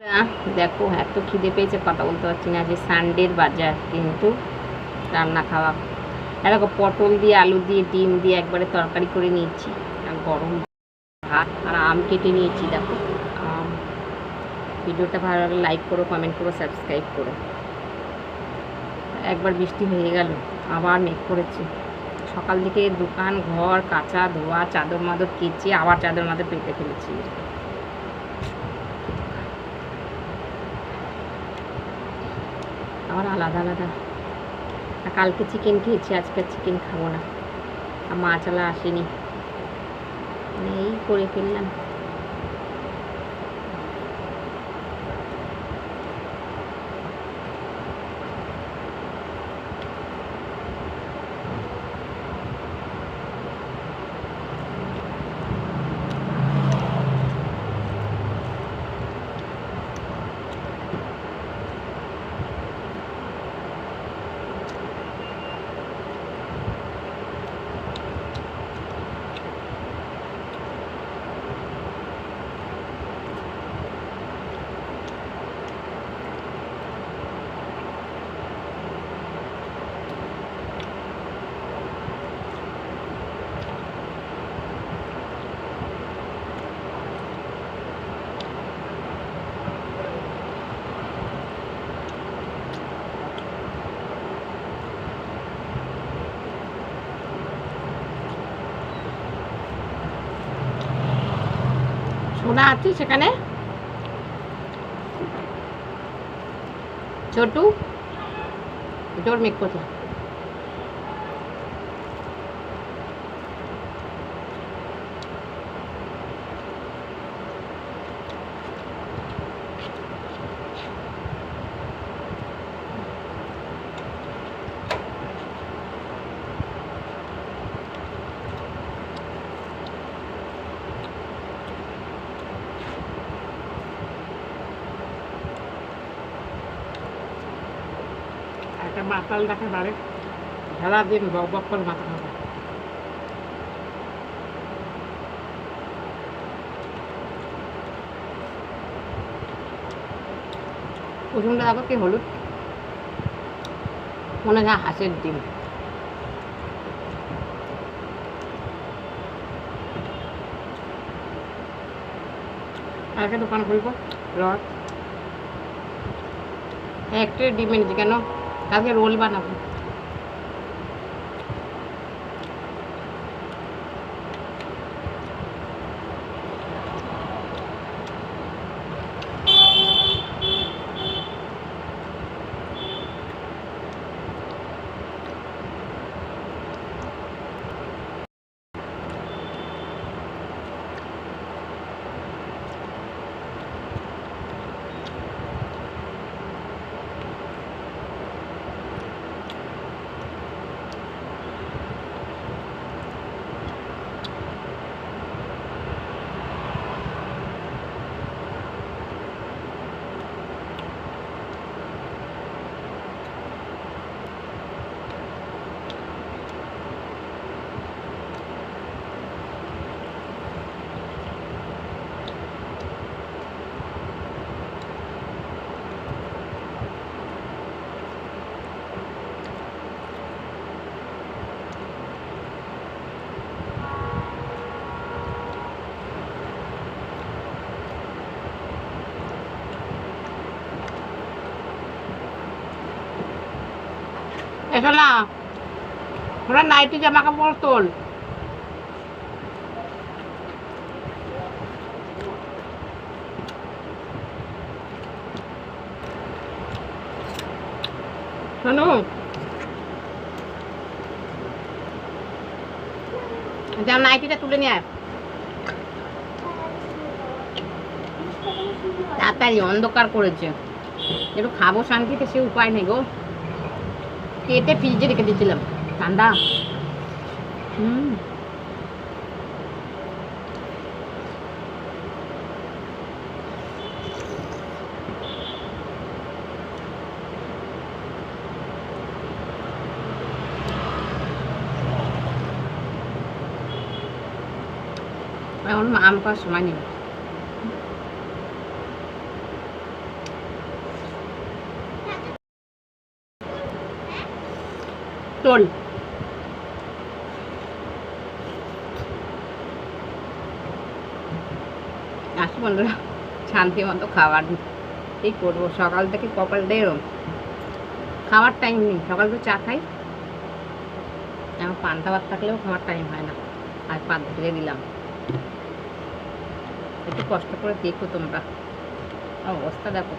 দেখো এত খিদে পেয়েছে, কথা বলতে পারছি না। যে সানডের বাজার কিন্তু রান্না খাওয়া, দেখো পটল দিয়ে আলু দিয়ে ডিম দিয়ে একবারে তরকারি করে নিয়েছি, আর গরম ভাত আর আম কেটে নিয়েছি। দেখো আম। ভিডিওটা ভালো লাগলে লাইক করো, কমেন্ট করো, সাবস্ক্রাইব করো। একবার বৃষ্টি হয়ে গেল, আবার মেঘ করেছে। সকাল থেকে দোকান ঘর কাঁচা ধোয়া, চাদর মাদর কেচে আবার চাদর মাদর পেতে ফেলেছি। আবার আলাদা আলাদা। কালকে চিকেন খেয়েছি, আজকে চিকেন খাবো না। আর মাছ আলা আসেনি, এই করে ফেললাম। সোনা আছে সেখানে? ছোটু জোর মেঘ করছে। একটা মাতাল দেখে বাড়ি সারাদিন বক বক করে মাথা খাবে। কুসুমটা দেখো কি হলুদ, মনে হয় হাঁসের ডিম। কালকে দোকান খুলবো, রড একটা ডিম এনেছি। কেন? কালকে রোল বানাবো। এসো না, ওরা নাইটি জামা কাপড় তোল। শোনো, নাইটিটা তুলে নিয়ে আয় তাড়াতাড়ি, অন্ধকার করেছে। একটু খাবো শান্তিতে, সে উপায় নেই গো। কেটে ফ্রিজে রেখে দিয়েছিলাম, ঠান্ডা। এখন আম খাওয়ার সময় নেই। পটল। আসি বন্ধুরা, শান্তি মতো খাবার এই করবো। সকাল থেকে কপালটা এরম, খাওয়ার টাইম নেই। সকাল তো চা খাই, এখন পান্তা ভাত থাকলেও খাওয়ার টাইম হয় না। আর পাত ধুয়ে দিলাম। একটু কষ্ট করে দেখো তোমরা, অবস্থা দেখো।